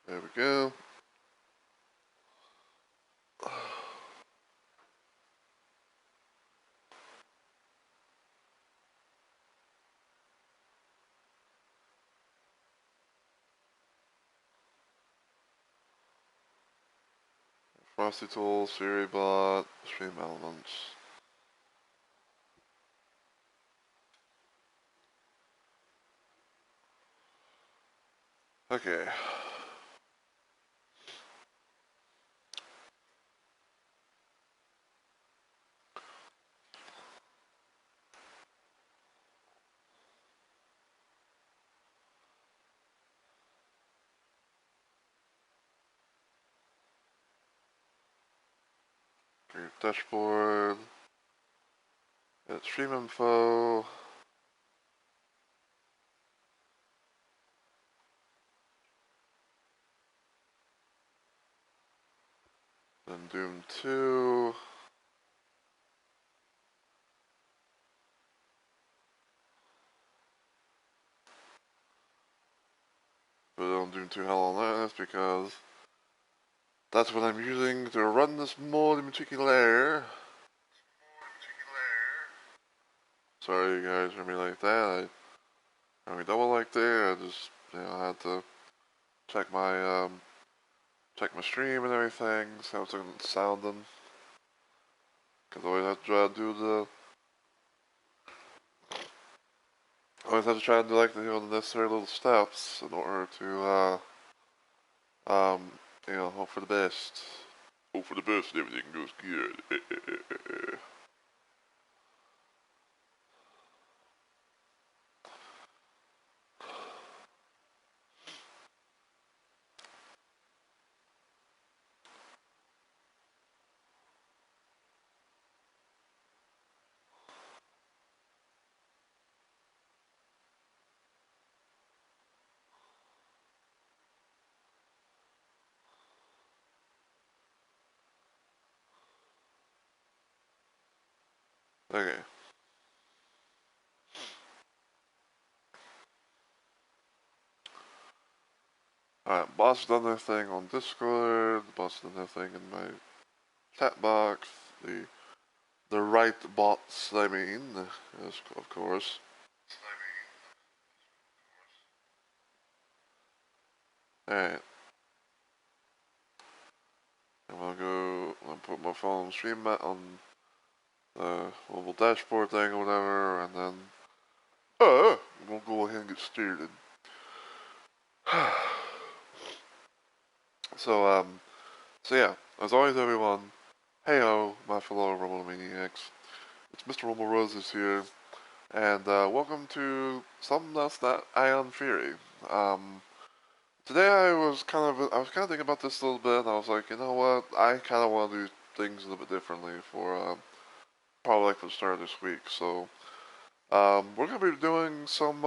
There we go. Frosty Tools, SiriBot, Stream Elements. Okay. Your dashboard. Got stream info. Then Doom 2. But I don't Doom 2 Hell on Earth because that's what I'm using to run this mod in particular. Sorry you guys heard me like that. I mean double like there. I just I had to check my stream and everything, so it's sounding. Cause I always have to try to do the always have to try to do like the necessary little steps in order to hope for the best. Hope for the best and everything goes good. Okay. Alright, boss done their thing on Discord, the boss done their thing in my chat box, the right bots, I mean, yes, of course. Alright. I'm gonna put my phone stream mat on the mobile dashboard thing or whatever, and then, we'll go ahead and get started. So, so yeah, as always everyone, heyo, my fellow Romaniacs. It's Mr. Romo Roses here, and welcome to something else that Ion Fury. Today I was kind of thinking about this a little bit, and I was like, you know what, I kind of want to do things a little bit differently for probably like for the start of this week. So we're gonna be doing some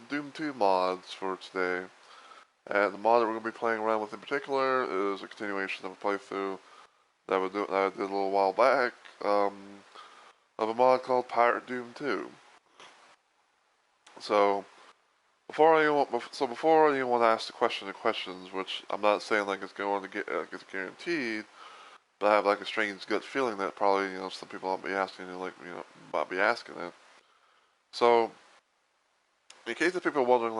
Doom 2 mods for today, and the mod that we're gonna be playing around with in particular is a continuation of a playthrough that I did a little while back. Of a mod called Pirate Doom 2. So before anyone asks the questions, which I'm not saying like it's going to get it's guaranteed, but I have like a strange gut feeling that probably some people might be asking might be asking it. So in case of people wondering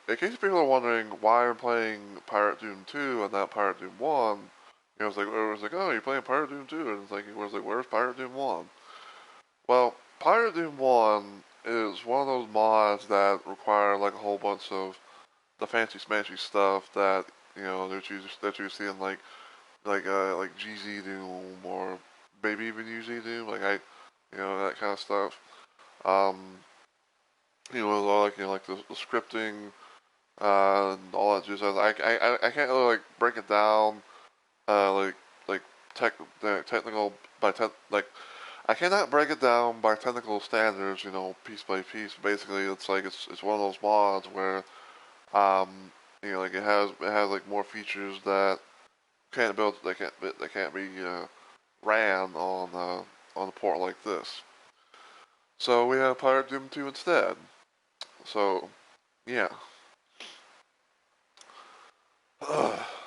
in case people are wondering why I'm playing Pirate Doom 2 and not Pirate Doom 1, oh, you're playing Pirate Doom 2, and where's Pirate Doom 1? Well, Pirate Doom 1 is one of those mods that require like a whole bunch of the fancy smashy stuff that that you see in like GZ Doom or maybe even UZ Doom, that kind of stuff. Um, like the scripting and all that. Just I can't really like break it down like tech technical by like I cannot break it down by technical standards, piece by piece. Basically, it's like it's one of those mods where like it has like more features that can't build that can't be ran on a port like this. So we have Pirate Doom 2 instead. So yeah.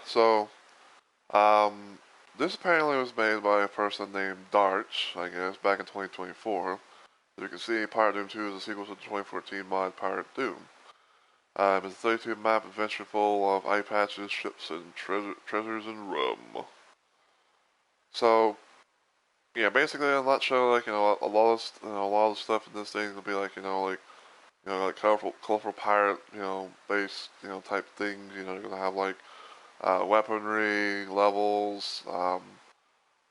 So, um, this apparently was made by a person named Darch, I guess, back in 2024. As you can see, Pirate Doom 2 is a sequel to the 2014 mod Pirate Doom. It's a 32 map adventure full of eye patches, ships, and treasures and rum. So, yeah, basically in a nutshell, like, a lot of stuff in this thing will be like, like colorful pirate, based, type things. You're gonna have like weaponry, levels,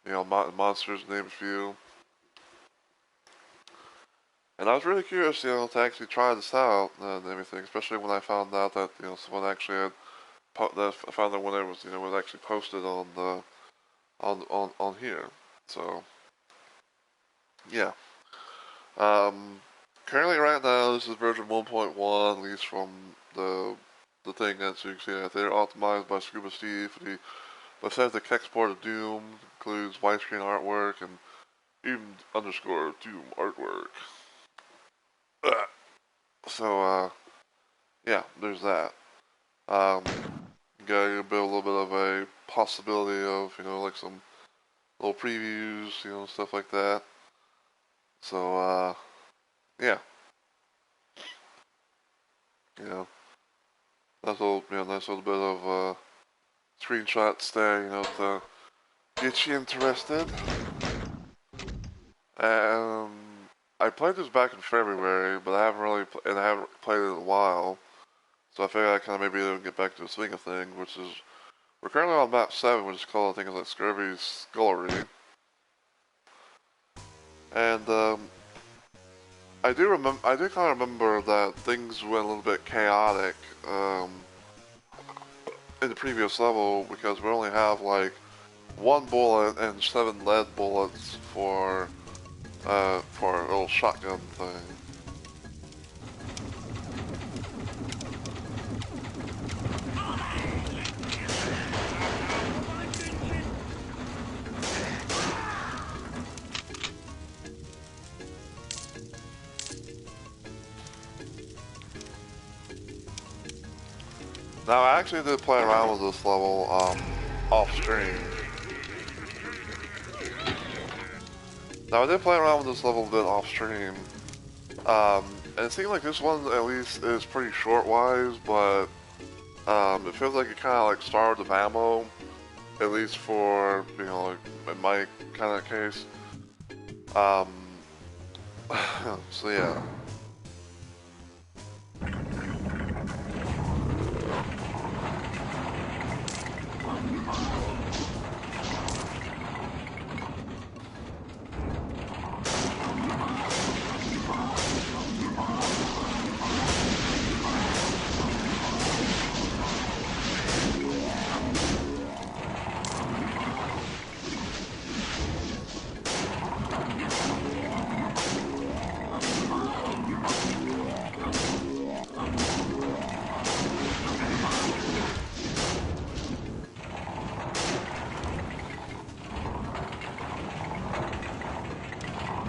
monsters, to name a few. And I was really curious, to actually try this out and everything, especially when I found out that, someone actually had I found that when it was actually posted on the on here. So yeah. Um, Currently, right now, this is version 1.1, at least from the thing that you can see right there, optimized by Scuba Steve for the Bethesda export of Doom, includes widescreen artwork and even underscore Doom artwork. So, yeah, there's that. Got a little bit of a possibility of, like some little previews, stuff like that. So, yeah. You know, nice little bit of, screenshots there, to get you interested. I played this back in February, but I haven't played it in a while. So I figured I kind of maybe get back to the swing of things, which is, we're currently on map 7, which is called, I think it's like Scurvy's Scullery. And, I do kind of remember that things went a little bit chaotic, in the previous level, because we only have like 1 bullet and 7 lead bullets for a little shotgun thing. Now, I actually did play around with this level, off stream. Now, I did play around with this level a bit off stream. And it seemed like this one, at least, is pretty short-wise, but, it feels like it kind of, like, starved of ammo. At least for, like, in my kind of case. So yeah.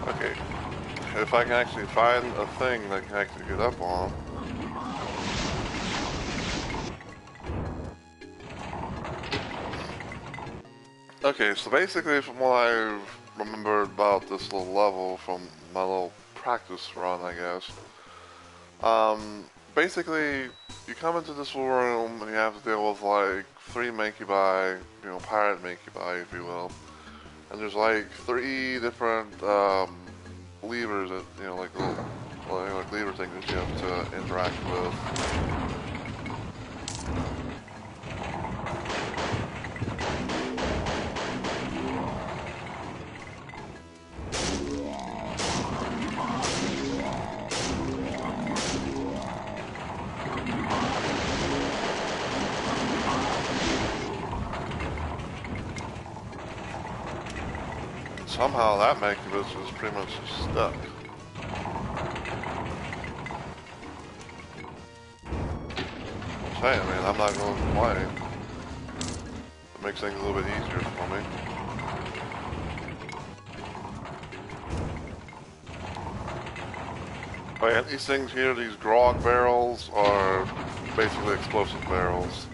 Okay. If I can actually find a thing that I can actually get up on. Okay, so basically from what I remember about this little level from my little practice run, I guess. Basically, you come into this little room and you have to deal with like 3 Mancubi, pirate Mancubi, if you will. And there's like 3 different, levers that, like little, like lever things that you have to interact with. Somehow that Mancubus is pretty much stuck. Hey, I mean, I'm not going to complain. It makes things a little bit easier for me. Oh yeah, these things here, these grog barrels, are basically explosive barrels.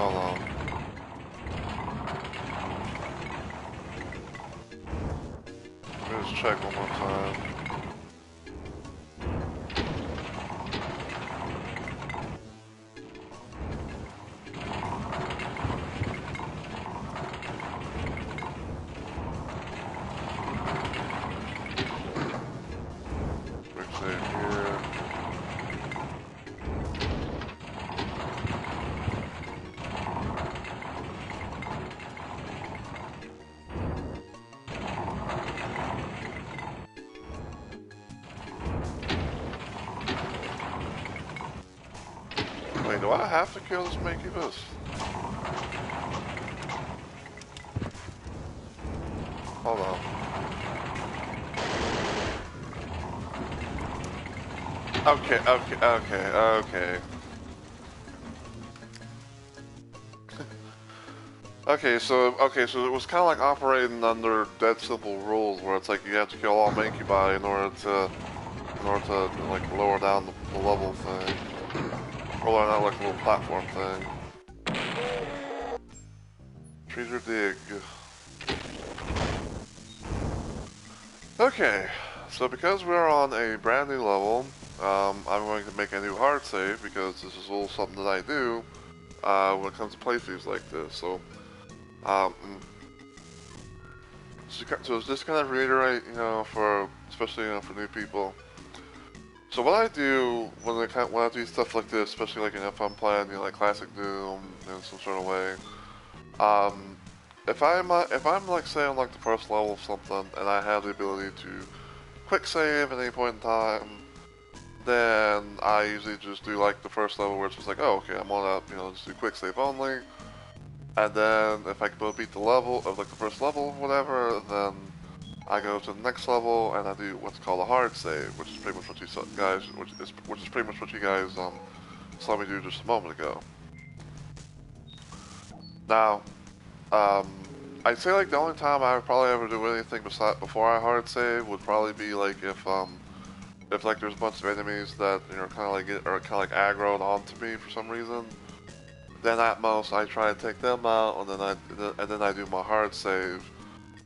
Hold on. Let me just check one more time. Quick save here. Wait, do I have to kill this Mancubus? Hold on. Okay. Okay, so it was kind of like operating under dead simple rules, where it's like you have to kill all Mancubi in order to like lower down the level thing, or lower down like a little platform thing. Treasure dig. Okay, so because we're on a brand new level, I'm going to make a new hard save because this is a little something that I do when it comes to playthroughs like this. So, so just kind of reiterate, for especially for new people. So what I do when I do stuff like this, especially like if I'm playing like classic Doom in some sort of way, if I'm like say on like the first level of something and I have the ability to quick save at any point in time, then I usually just do like the first level where it's just like, oh, okay, I'm gonna just do quick save only, and then if I can beat the level of like the first level or whatever, then I go to the next level and I do what's called a hard save, which is pretty much what you guys, which is pretty much what you guys saw me do just a moment ago. Now, I'd say like the only time I would probably ever do anything before I hard save would probably be like if like there's a bunch of enemies that kind of like aggroed onto me for some reason. Then at most I try to take them out, and then I do my hard save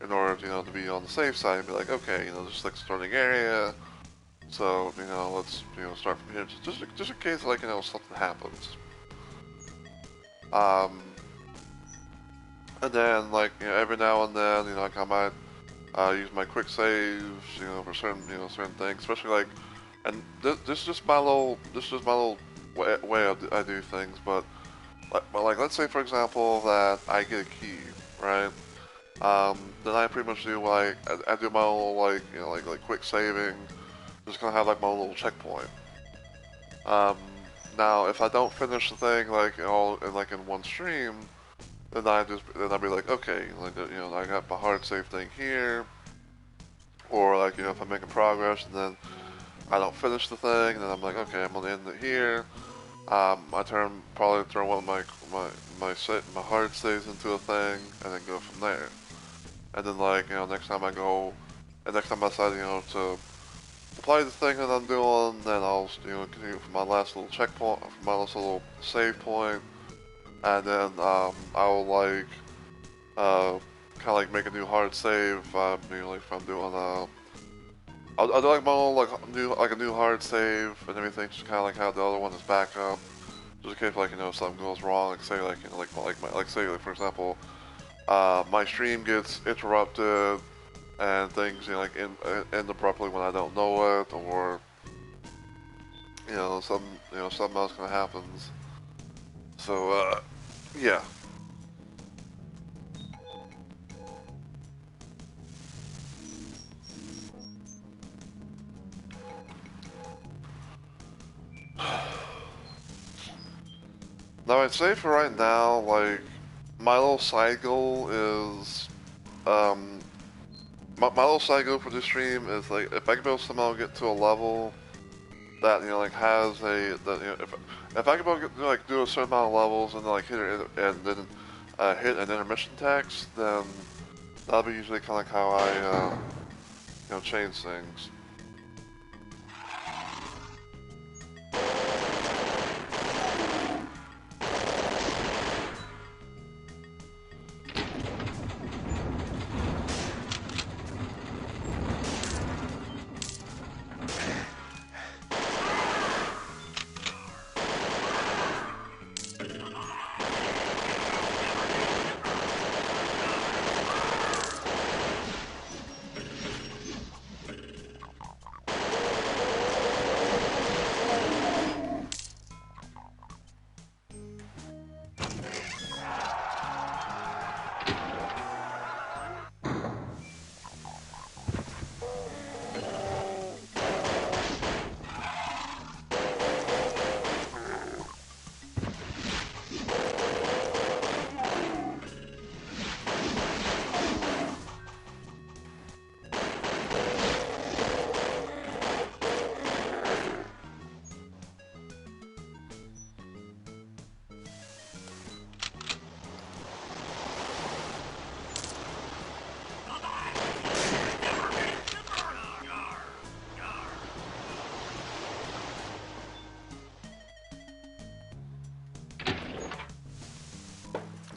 in order to be on the safe side and be like, okay, just like starting area. So let's start from here, just in case like something happens. And then like every now and then like I might use my quick saves for certain things, especially like, and this is just my little way I do things, but like let's say for example that I get a key, right? Then I pretty much do like I do my own like like quick saving, just gonna have like my own little checkpoint. Now if I don't finish the thing like all in one stream, then I'll be like, okay, like I got my hard save thing here, or like if I'm making progress and then I don't finish the thing, then I'm like, okay, I'm gonna end it here. I probably turn one of my hard saves into a thing, and then go from there. And then like next time I decide to apply the thing that I'm doing, then I'll continue from my last little checkpoint, from my last little save point, and then I'll like kind of like make a new hard save. Like if I'm doing I'll do like my own like a new hard save and everything, just kind of like have the other one as backup, just in case like something goes wrong. Like say like say like for example, my stream gets interrupted and things like end abruptly when I don't know it, or something else kind of happens. So yeah. Now I'd say for right now, like my little side goal is my little side goal for this stream is like if I can be able to somehow get to a level that like has if I can be able to like do a certain amount of levels and then like hit it and then hit an intermission text, then that'll be usually kind of like how I change things.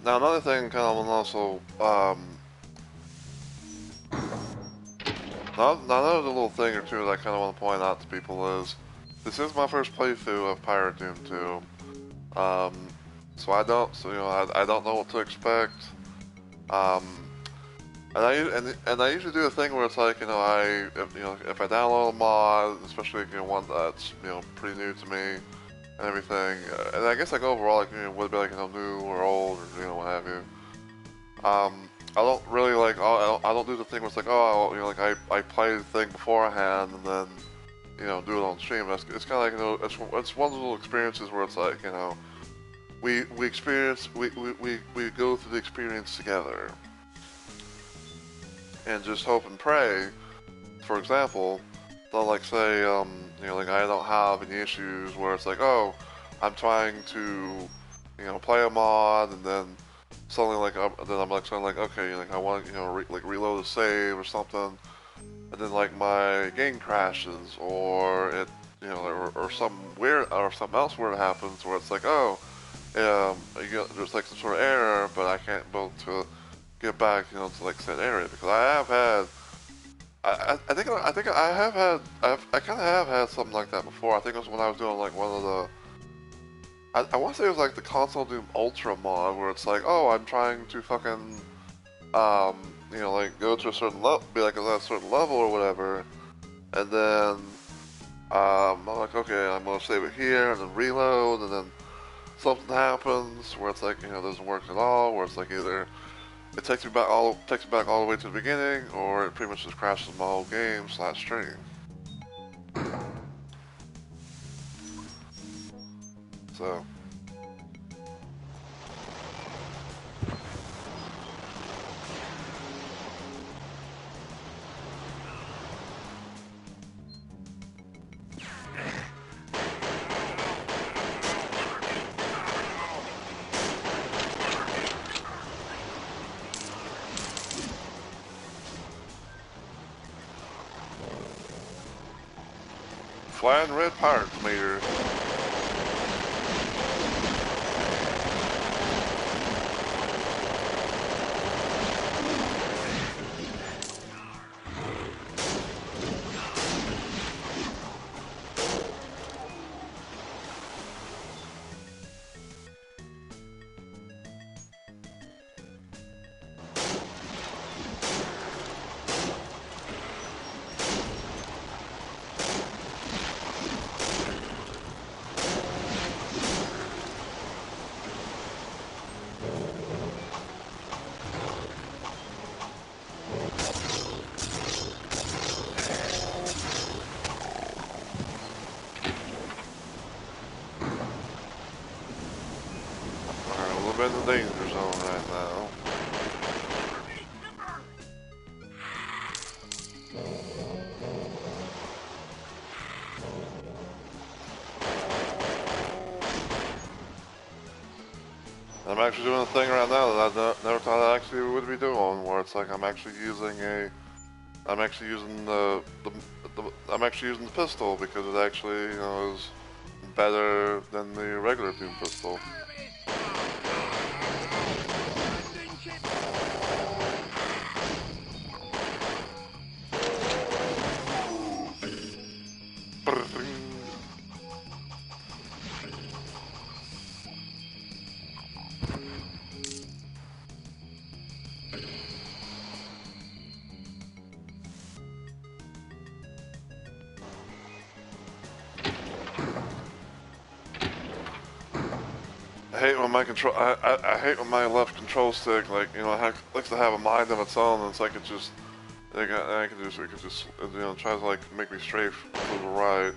now another thing, kind of, also, another little thing or two that I kind of want to point out to people is, this is my first playthrough of Pirate Doom 2. So I don't, I don't know what to expect. And I usually do a thing where it's like, if I download a mod, especially one that's pretty new to me and everything, and I guess like overall would it be like new or old or what have you. I don't really like I don't do the thing where it's like I play the thing beforehand and then do it on stream. It's kind of like it's one of those little experiences where it's like we go through the experience together. And just hope and pray, for example, they'll like say, like I don't have any issues where it's like, oh, I'm trying to, play a mod and then suddenly then I'm like suddenly like, okay, like I want reload a save or something, and then like my game crashes or it, or something weird or something else weird happens where it's like, oh, there's like some sort of error, but I can't be able to get back, to like said area because I have had, I think I have had, I kind of have had something like that before. I think it was when I was doing like one of the, I want to say it was like the Console Doom Ultra mod where it's like, oh, I'm trying to fucking, like go to a certain level, be like at a certain level or whatever, and then, I'm like, okay, I'm gonna save it here and then reload, and then something happens where it's like, doesn't work at all, where it's like either it takes me back all the way to the beginning, or it pretty much just crashes my whole game / stream. So. Flying red pirates meter. We're in the danger zone right now. I'm actually doing a thing right now that I never thought I actually would be doing, where it's like I'm actually using the pistol because it actually, is better than the regular Doom pistol. I hate when my control. I hate when my left control stick, like likes to have a mind of its own. And it's like it just, it could just, tries to like make me strafe to the right.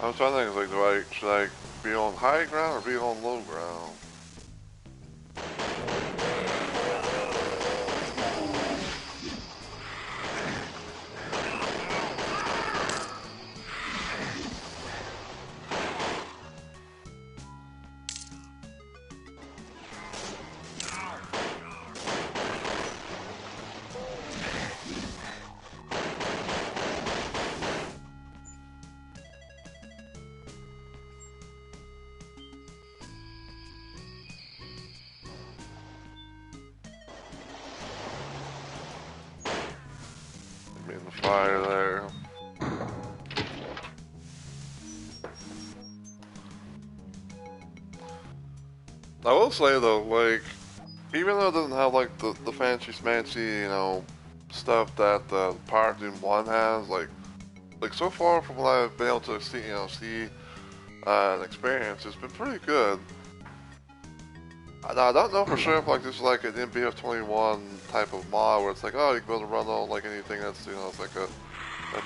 I'm trying to think, like, should I be on high ground or be on low ground? In the fire there. I will say though, like, even though it doesn't have like the fancy smancy, you know, stuff that the Pirate Doom 1 has, like so far from what I've been able to see, see and experience, it's been pretty good. I don't know for sure if like this is like an MBF 21 type of mod where it's like, oh, you can be able to run on like anything that's, it's like a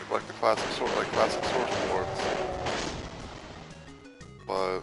like the classic sort, like classic source boards, but.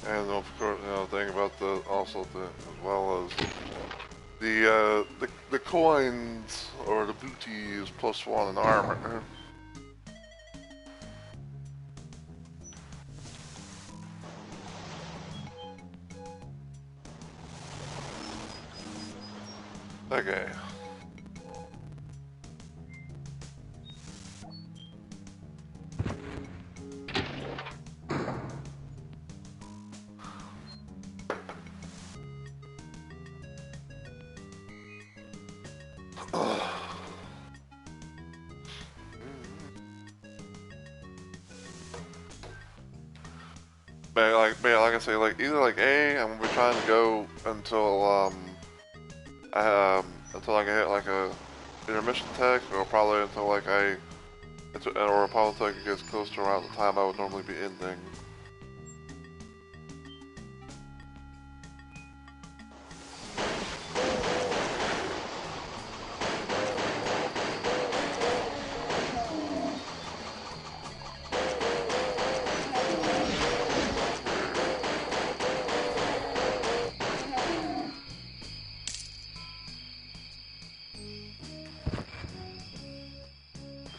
And of course, thing about the as well as the coins or the booty is +1 in armor. Okay. Like I say, like either like I'm gonna be trying to go until I can hit like a intermission tech, or probably until like or probably until it gets close to around the time I would normally be ending.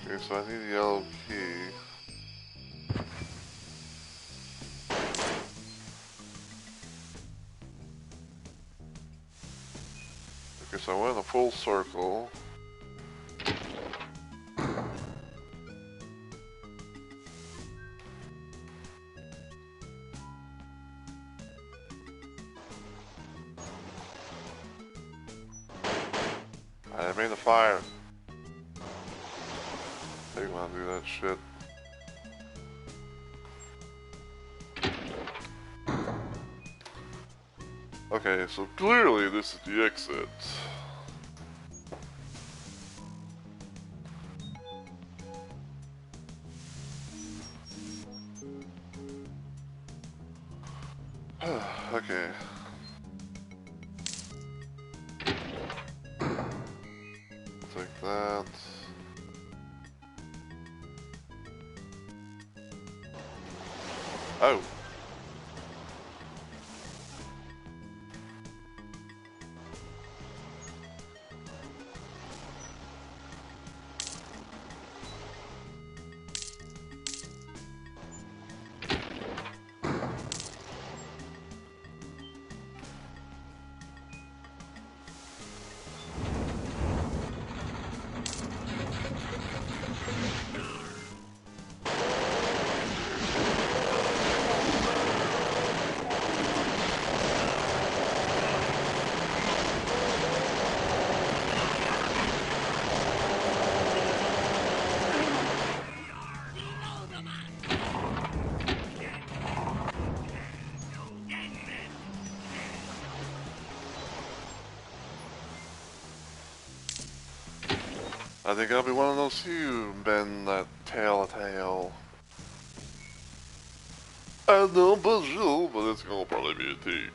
Okay, so I need the yellow key. Okay, so I went in a full circle. I made the fire. They want to do that shit. Okay, so clearly this is the exit. Okay. Take that. Oh. I think I'll be one of those few bend that tail. I know but you, but it's gonna probably be a thing.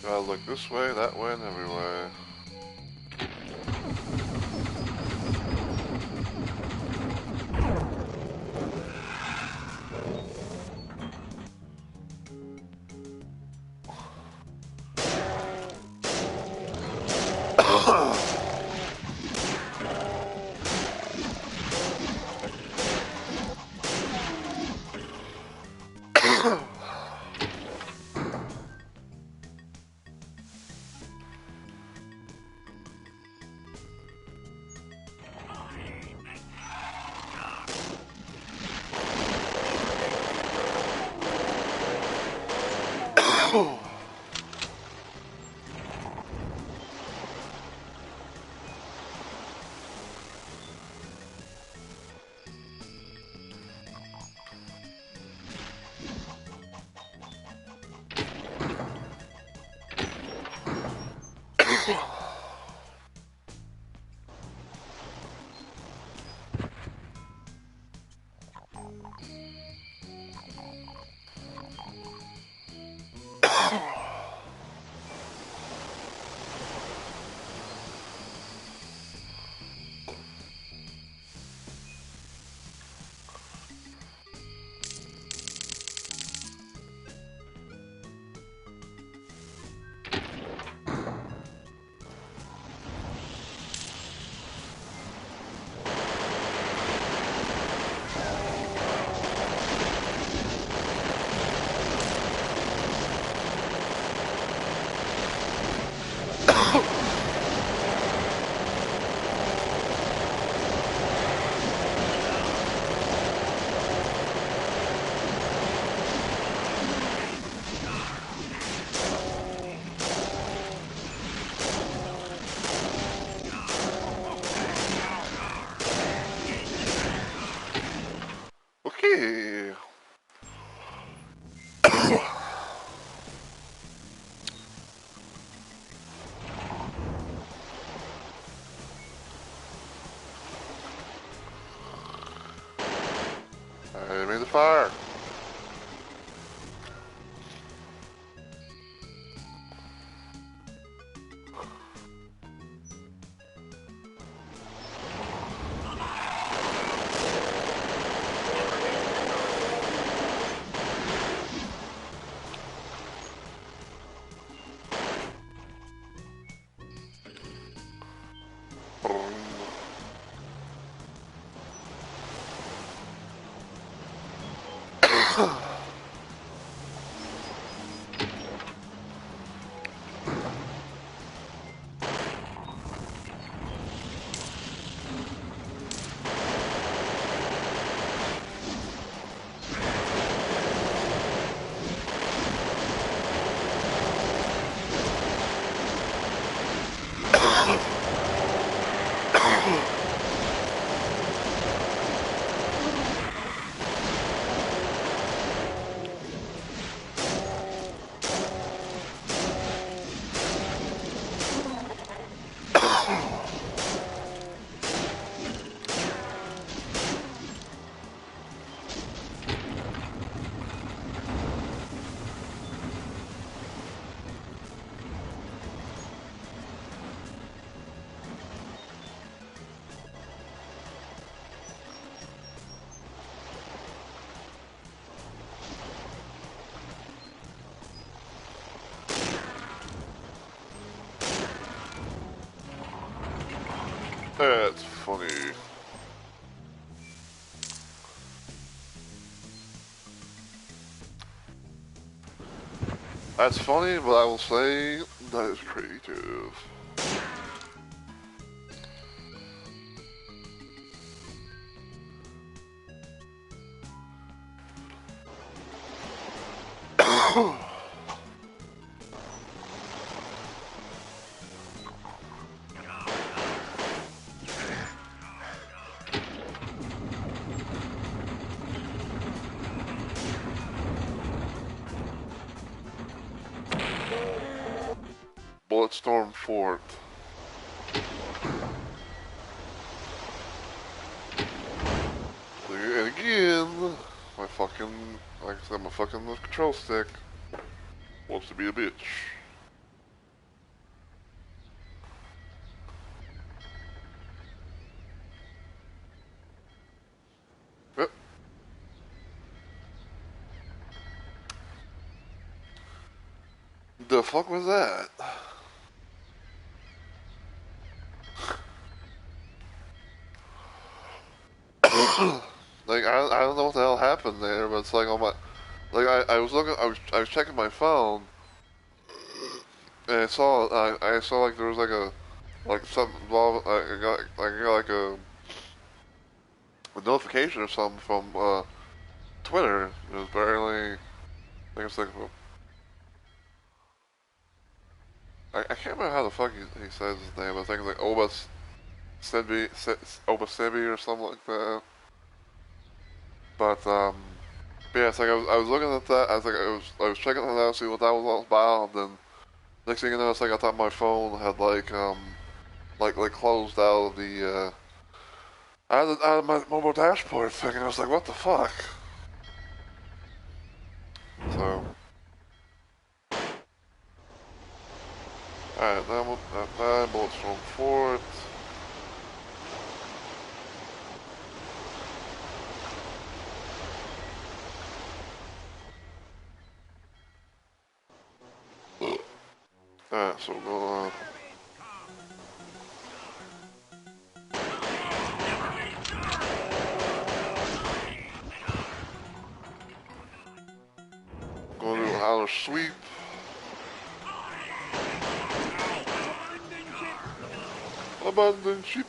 Gotta look this way, that way, and every way. Okay. I made the fire. That's funny. That's funny, but I will say that is creative. Bulletstorm Fort. And again, my fucking, like I said, my fucking control stick wants to be a bitch. Yep. The fuck was that? Like I don't know what the hell happened there, but it's like on my, like I was looking, I was checking my phone, and I saw like there was like something involved, I got like a notification or something from Twitter. It was barely, I think it's like I can't remember how the fuck he says his name. I think it's like Obasebi or something like that. But yeah, it's like I was looking at that. I was like I was checking it out, see what that was all about. And then next thing you know, it's like I thought my phone had like closed out of the out of my mobile dashboard thing, and I was like, what the fuck? So alright, that bullets from Fort. Alright, so we'll go on. Gonna do an outer sweep. Abandon ship.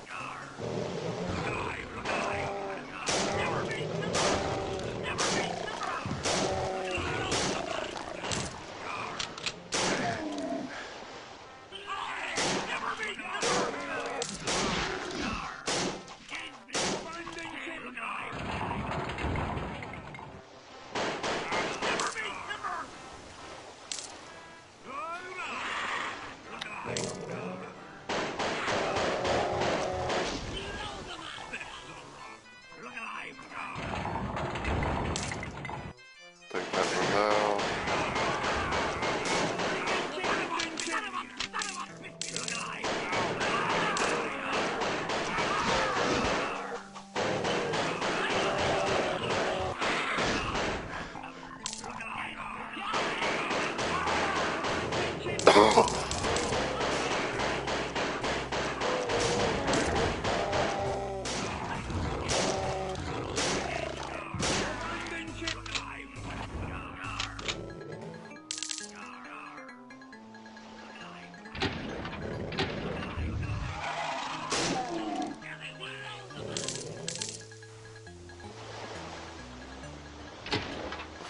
Take that for now.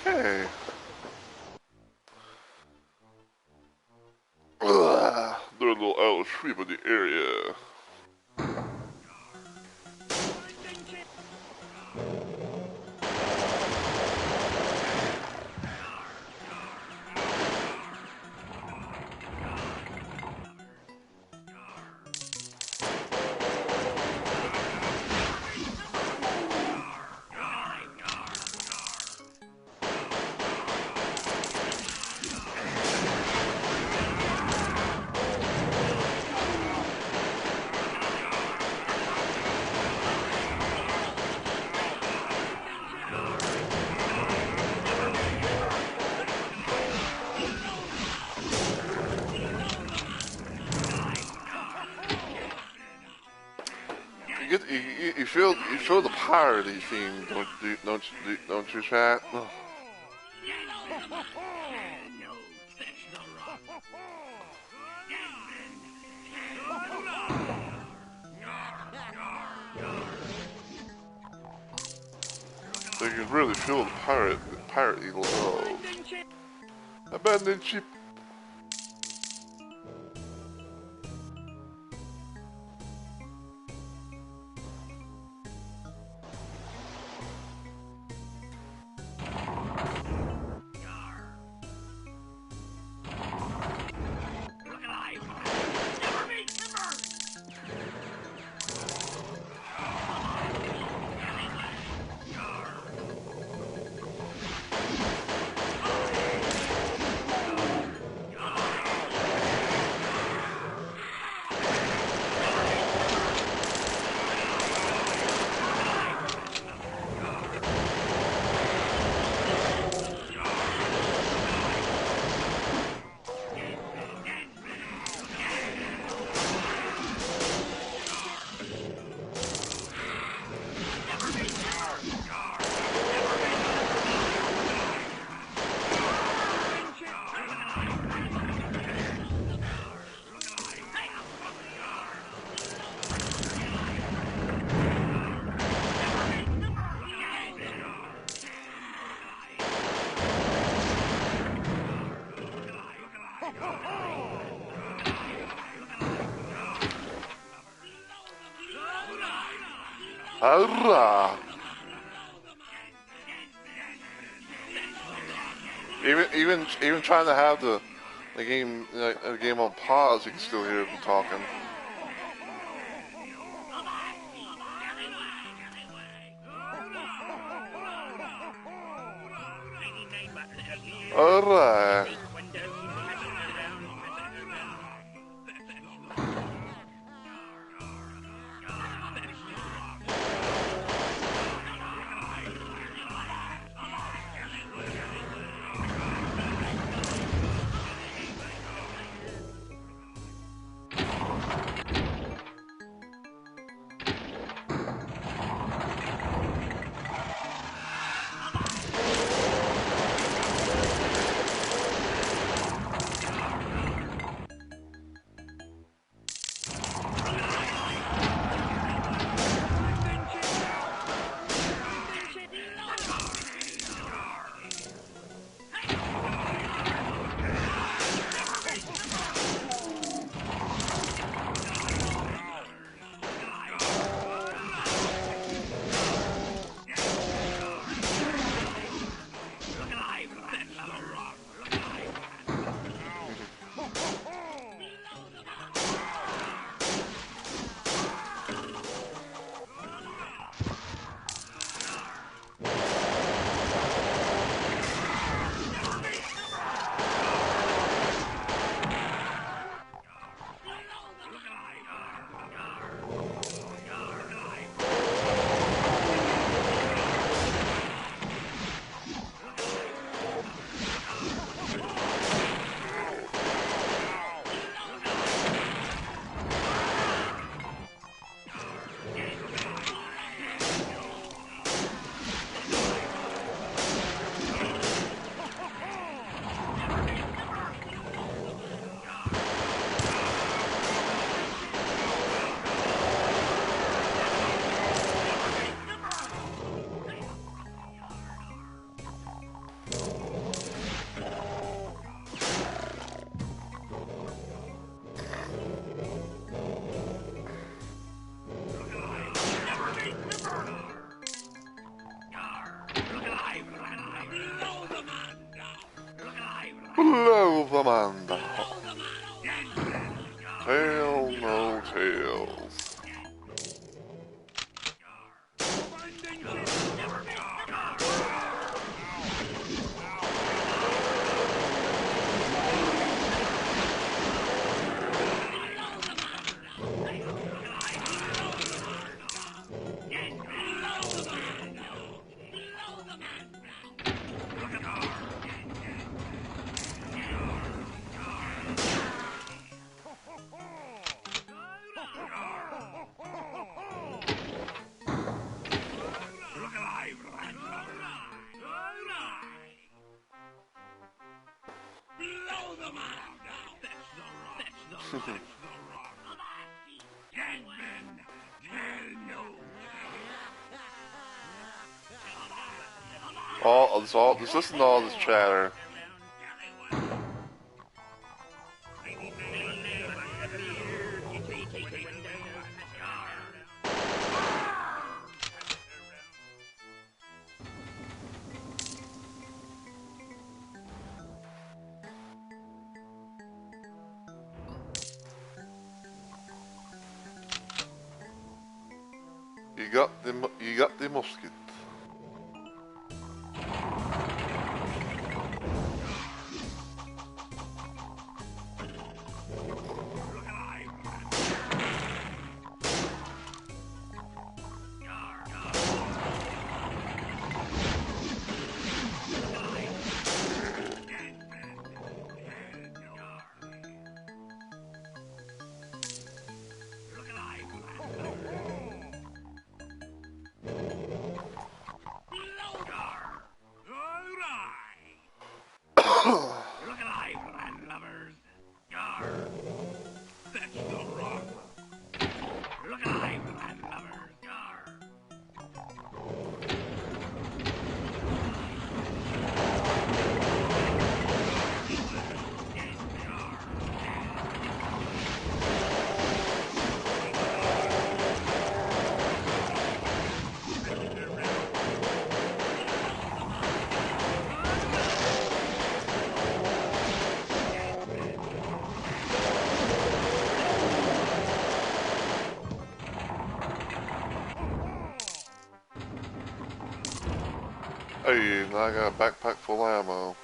Okay. Do a little outer sweep of the area. You feel the parody theme, don't you, chat? Oh. So you can really feel the parody love. Abandoned ship. Hurrah! Even trying to have the game on pause, you can still hear them talking. Alright. Blow them under. Tail no tails. Just listen to all this chatter. You got the musket. Look alive, landlubbers. Yarr. Hey, now I got a backpack full of ammo.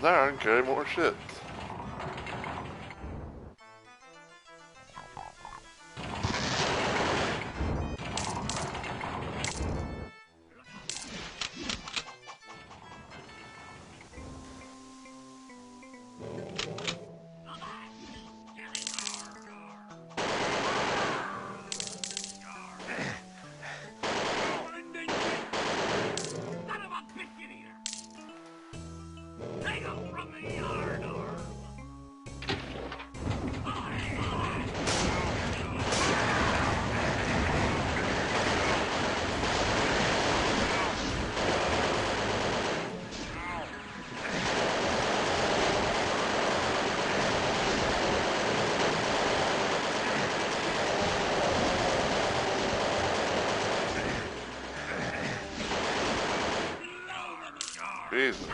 Now I can carry more shit. Jesus.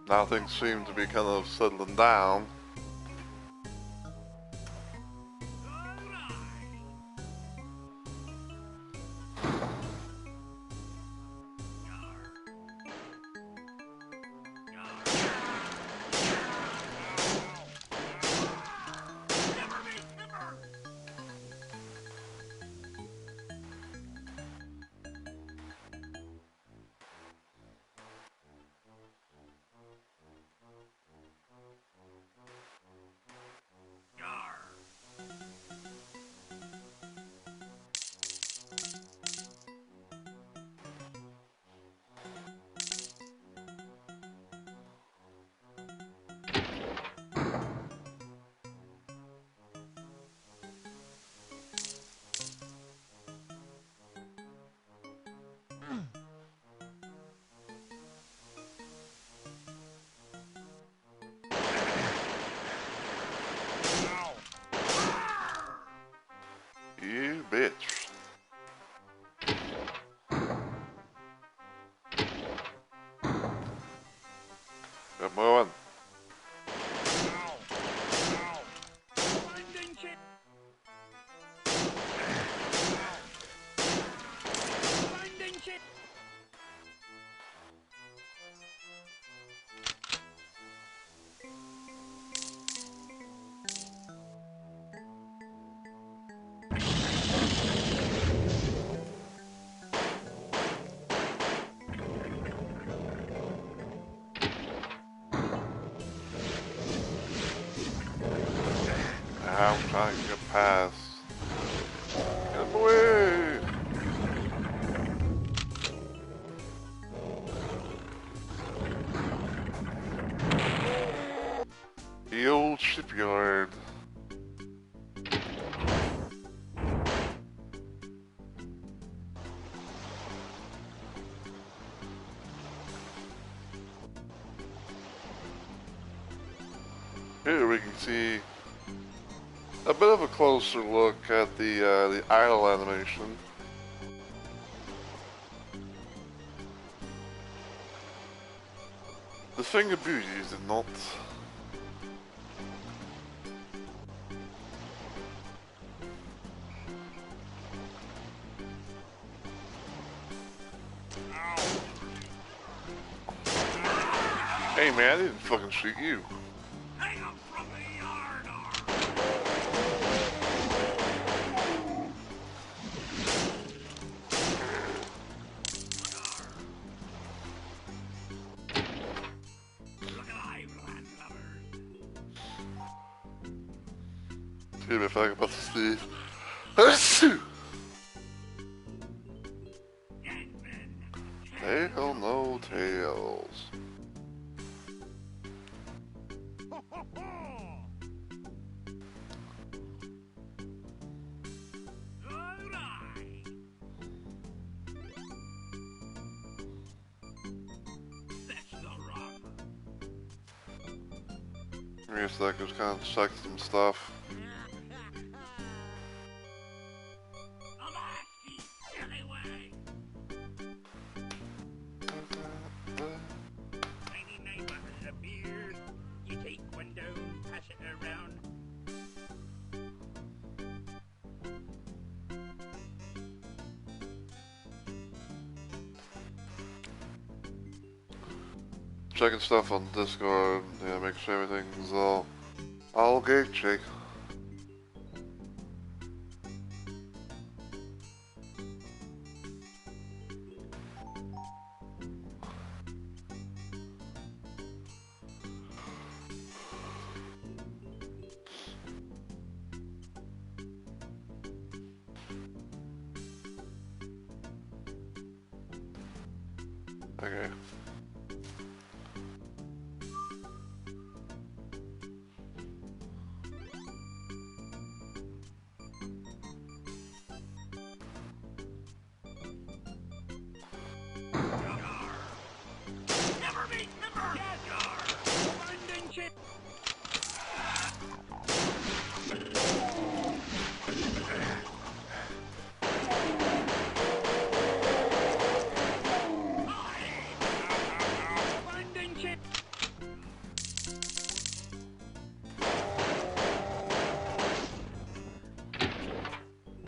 Now things seem to be kind of settling down. You bitch. Good moving. I'm trying to get past. Get away! The old shipyard. Here we can see a bit of a closer look at the idle animation. The thing of beauty is it not. Hey man, I didn't fucking shoot you. Hang up from the yard. Look alive, landlubbers. See if I can bust the Steve. Tail, no tails. Give me a sec, just kind of check some stuff. Checking stuff on Discord, yeah, make sure everything's all good, Jake. Okay.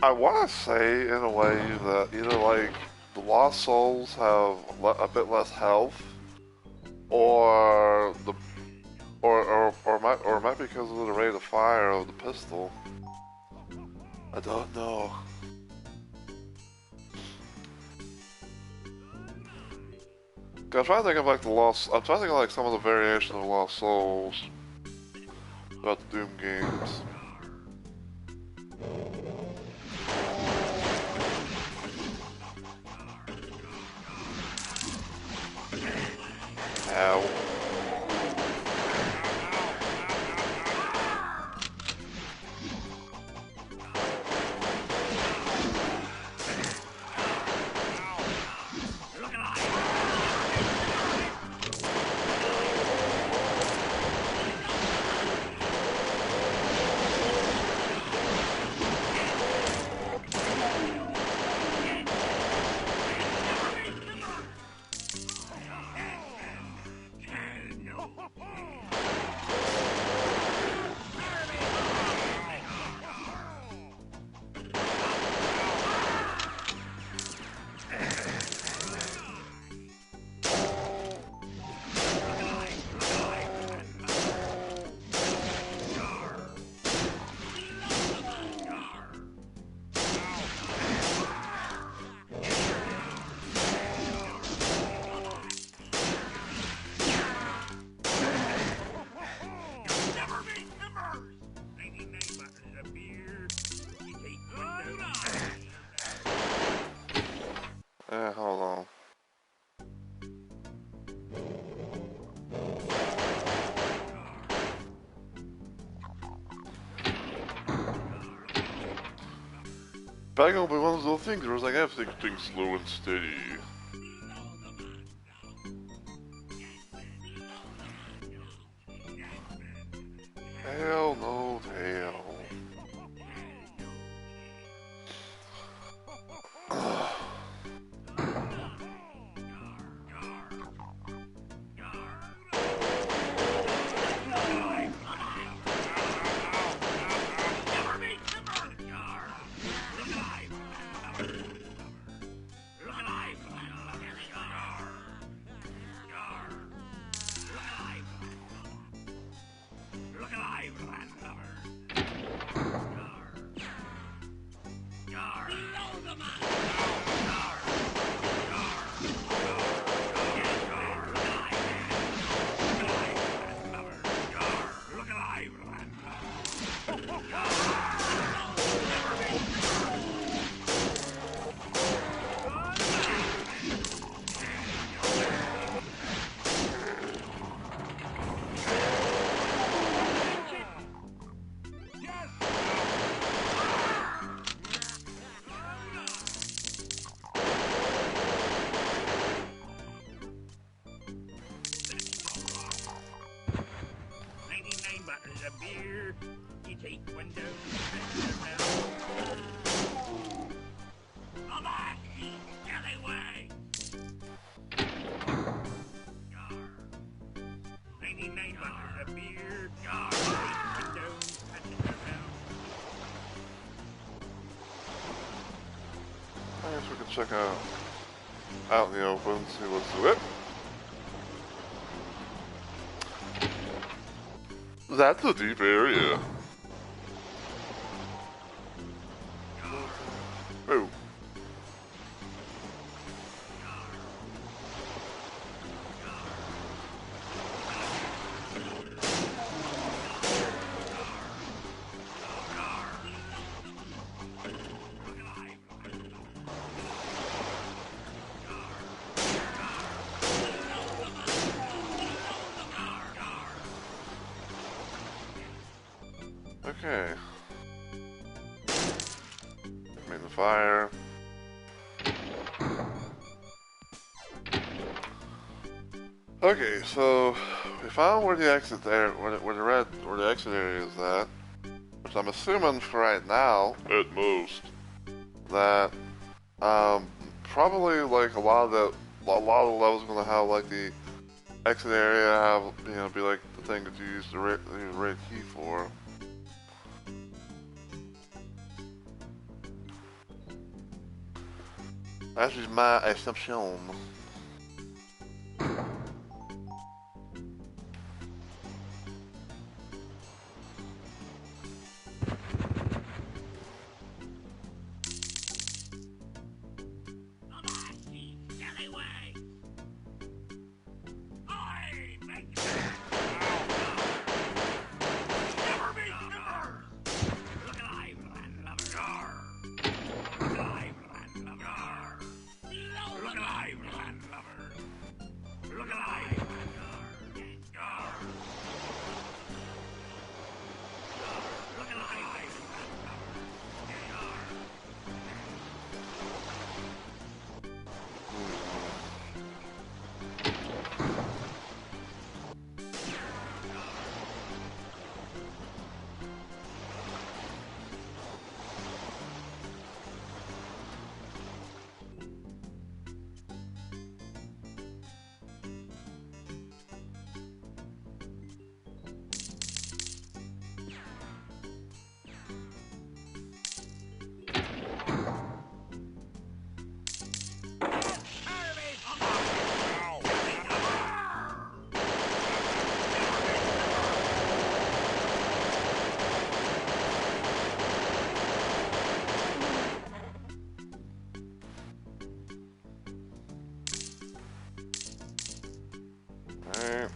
I want to say, in a way, that either, like, the Lost Souls have a bit less health, or the, or it might be because of the rate of fire of the pistol. I don't know. I'm trying to think of, like, I'm trying to think of, like, some of the variations of Lost Souls throughout the Doom games. Ow. Hold on. Back gonna be one of those things where it's like, I have to take things slow and steady. Hell no tail. a beer. You take one down, and around. Come on, you scallywag! Yar. 99 bucks a beer. Yar. Take one down, and around. I guess we can check out in the open, see what's to it. That's a deep area. Oh. Okay. Made the fire. Okay, so we found where the exit there, where the exit area is at, which I'm assuming for right now, at most, that probably like a lot of the levels are gonna have like the exit area have be like the thing that you use the red key for. That is my assumption. Come on, you scallywag! I make that! Never be never! Look alive, landlubber! Yar. Look alive, landlubber! Look alive, landlubber! Look alive, landlubber! Yar. Look alive, landlubber! Yar. Alright.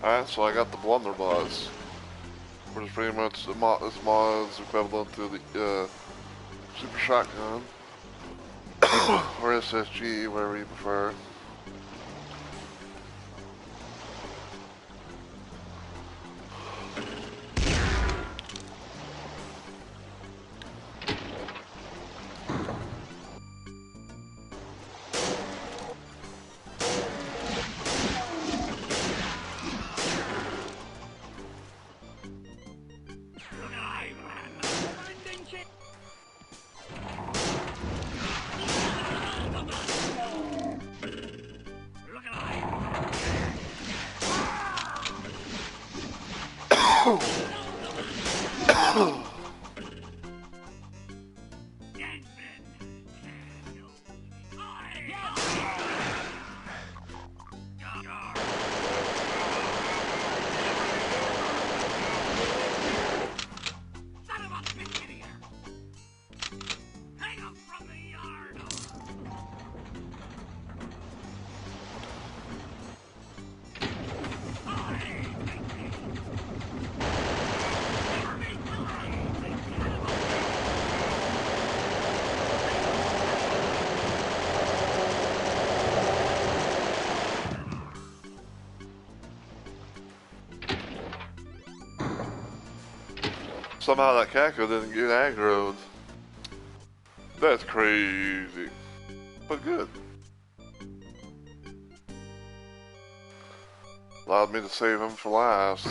Alright, so I got the blunderbuss, which is pretty much this mod's equivalent to the super shotgun, or SSG, whatever you prefer. Somehow that Kako didn't get aggroed. That's crazy. But good. Allowed me to save him for last.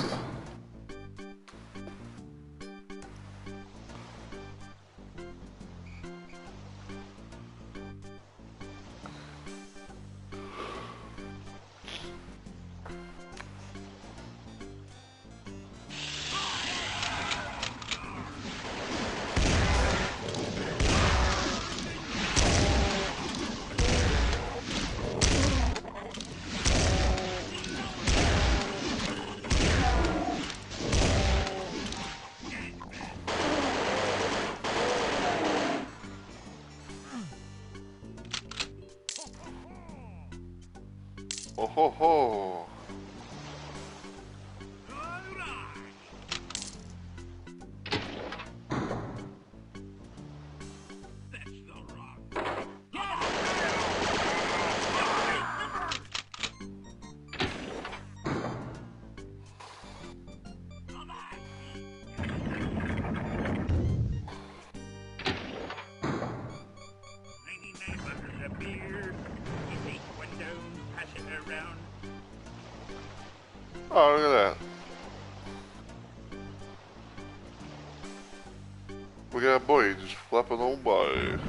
Oh ho ho! Oh, look at that. We got a boy just flapping on by.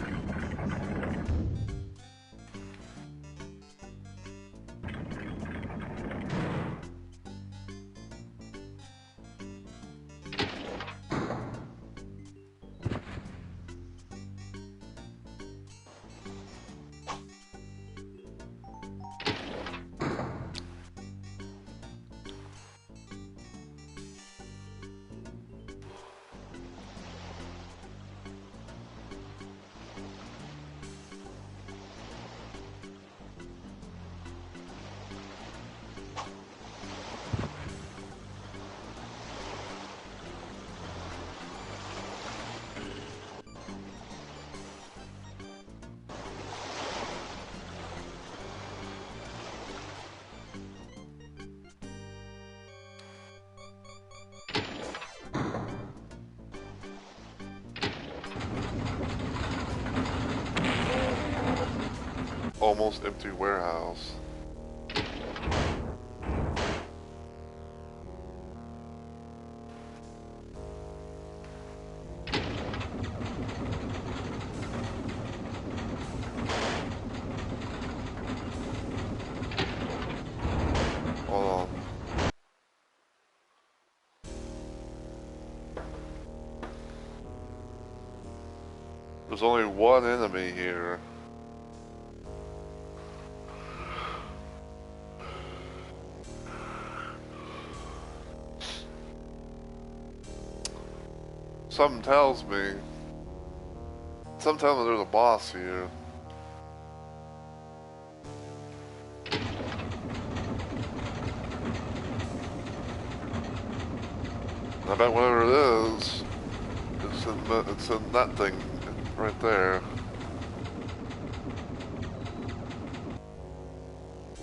Almost empty warehouse. There's only one enemy here. Something tells me there's a boss here. I bet whatever it is, it's in that thing right there.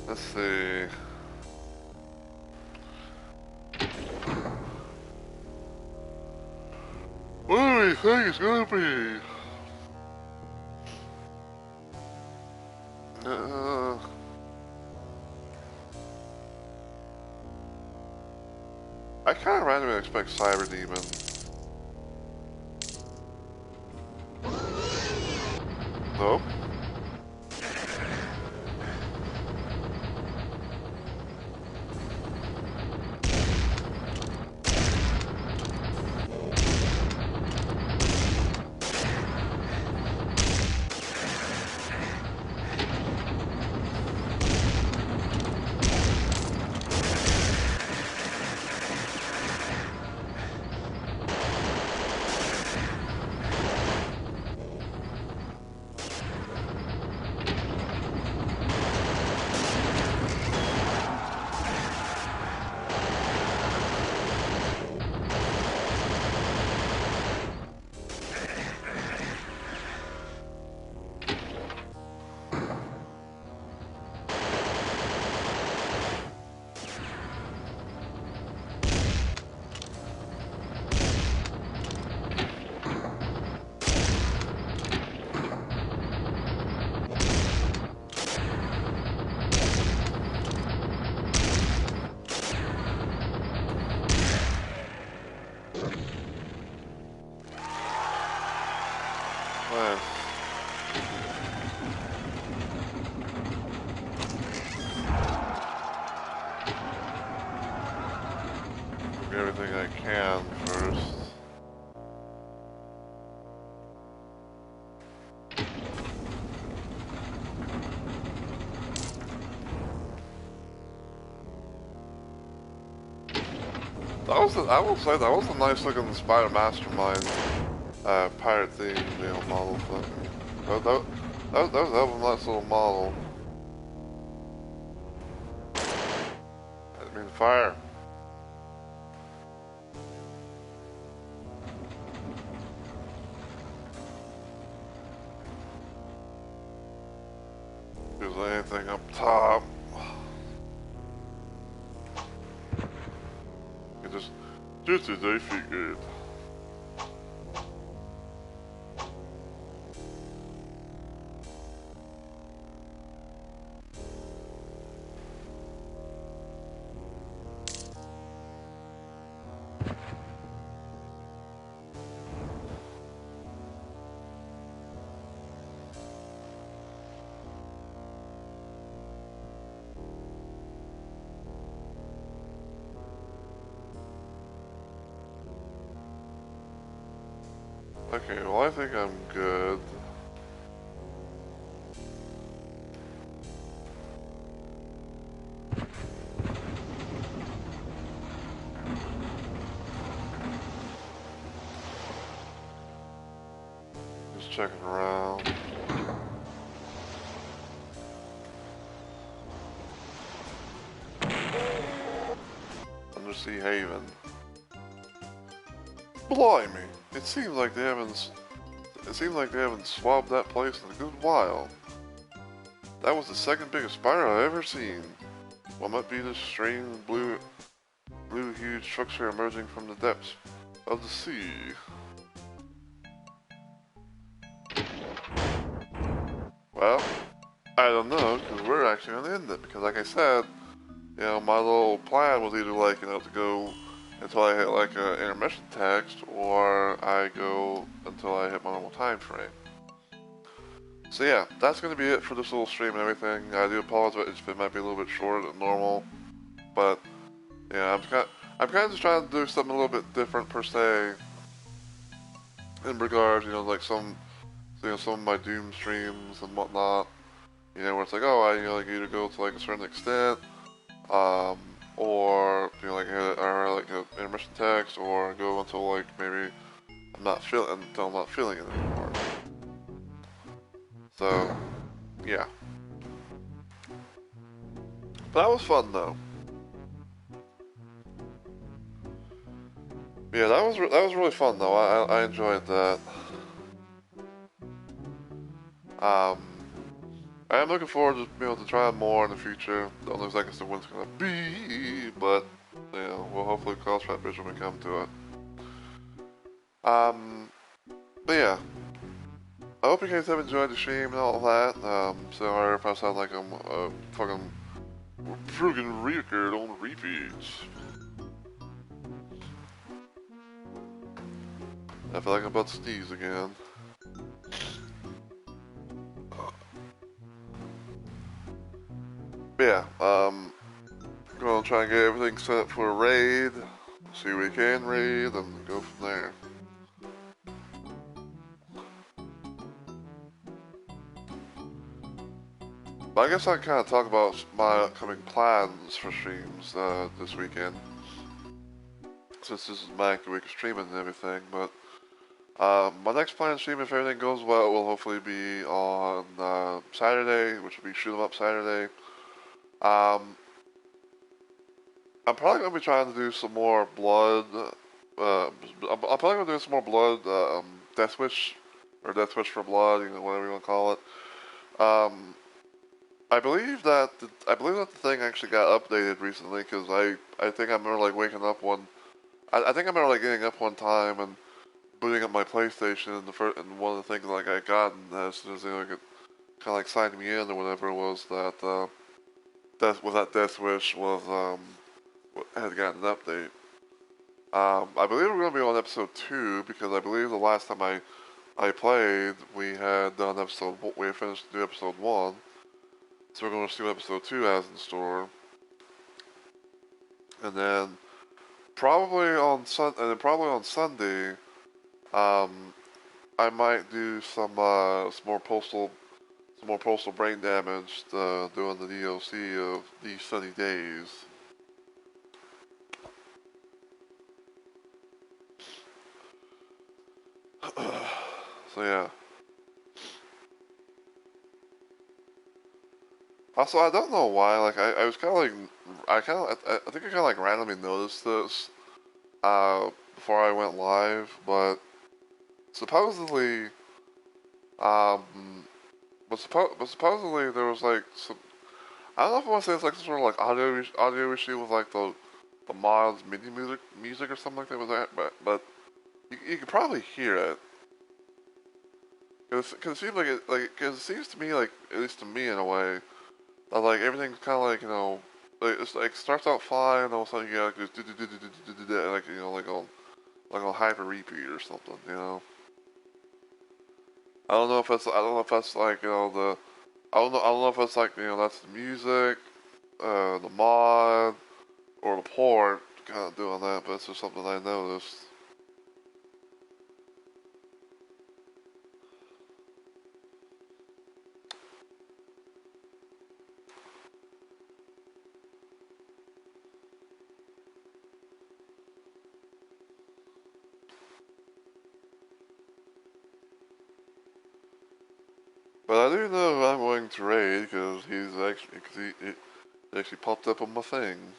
Let's see. What do we think it's gonna be? I kind of randomly expect Cyber Demon. Nope. Everything I can first. I will say that was a nice looking Spider Mastermind pirate theme model. That was a nice little model. I mean, fire. Is there anything up top? You just as I figured. Okay, well I think I'm good. Just checking around. Undersea Haven. Blimey! It seems like they haven't swabbed that place in a good while. That was the second biggest spider I've ever seen. What might be this strange blue huge structure emerging from the depths of the sea? Well, I don't know, because we're actually going to end it, because like I said, my little plan was either to go until I hit like an intermission text, or I go until I hit my normal time frame. So yeah, that's going to be it for this little stream and everything. I do apologize if it might be a little bit shorter than normal, but yeah, I'm kind of just trying to do something a little bit different per se, in regards, like some some of my Doom streams and whatnot. Where it's like, oh, I like either go to like a certain extent, um, or like intermission text, or go until like maybe until I'm not feeling it anymore. So yeah, but that was fun though. Yeah, that was really fun though. I enjoyed that. Um, I am looking forward to being able to try more in the future. Don't know exactly when it's gonna be, but we'll hopefully cross that bridge when we come to it. But yeah, I hope you guys have enjoyed the stream and all that. Sorry if I sound like I'm fucking friggin' record on repeats. I feel like I'm about to sneeze again. But yeah, gonna try and get everything set up for a raid. See what we can raid and go from there. But I guess I can kind of talk about my upcoming plans for streams this weekend. Since this is my week of streaming and everything, but my next planned stream, if everything goes well, will hopefully be on Saturday, which will be Shoot 'em Up Saturday. I'm probably gonna be trying to do some more blood. I'm probably gonna do some more blood, Death Wish, or Death Wish for Blood, whatever you want to call it. I believe that the thing actually got updated recently because I think I remember like waking up I think I remember like getting up one time and booting up my PlayStation and one of the things like I got as soon as they like kind of like signed me in or whatever was that Death Wish had gotten an update. I believe we're gonna be on episode 2 because I believe the last time I played we had finished to do episode 1. So we're going to see what episode 2 has in store. And then probably on Sunday, I might do some more postal brain damage doing the DLC of These Sunny Days. So yeah. Also, I don't know why. Like, I was kind of like, I think I kind of like randomly noticed this before I went live, but supposedly, but supposedly there was like some. I don't know if I want to say it's like some sort of like audio issue with like the mod's MIDI music or something like that with that, but you could probably hear it. Cause it seems like cause it seems to me like, at least to me in a way, that like everything's kind of like, like it's like starts out fine and all of a sudden you get like this like, like on hyper repeat or something. I don't know if that's like, I don't know if it's like, that's the music, the mod, or the port kind of doing that, but it's just something I noticed. But I do know I'm going to raid because he actually popped up on my thing.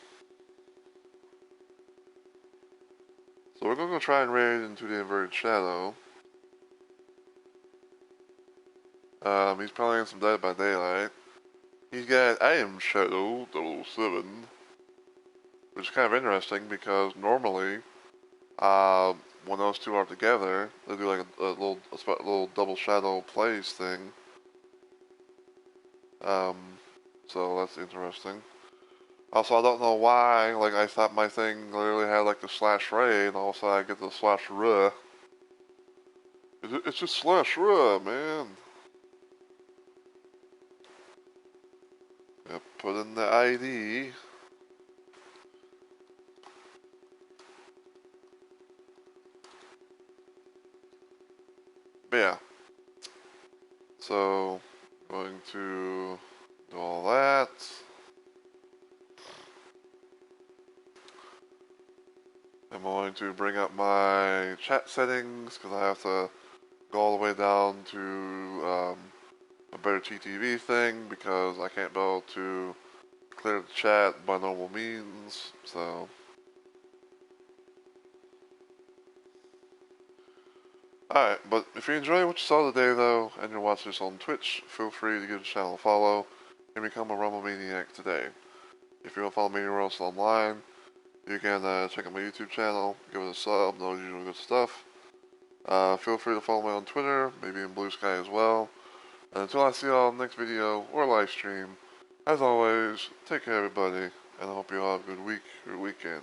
So we're going to try and raid into the Inverted Shadow. He's playing some Dead by Daylight. He's got I Am Shadow 007, which is kind of interesting because normally, when those two are together, they do like a little double shadow plays thing. So that's interesting. Also, I don't know why, like, I thought my thing literally had, like, the slash ray, and all of a sudden I get the slash ruh. It's just slash ruh, man. Yeah, put in the ID. But yeah. So, going to do all that. I'm going to bring up my chat settings because I have to go all the way down to a better TTV thing because I can't be able to clear the chat by normal means. So, alright, but if you enjoy what you saw today though, and you're watching this on Twitch, feel free to give the channel a follow and become a Rumble Maniac today. If you want to follow me anywhere else online, you can check out my YouTube channel, give it a sub, all the usual good stuff. Feel free to follow me on Twitter, maybe in Blue Sky as well. And until I see y'all in the next video or live stream, as always, take care everybody, and I hope you all have a good week or weekend.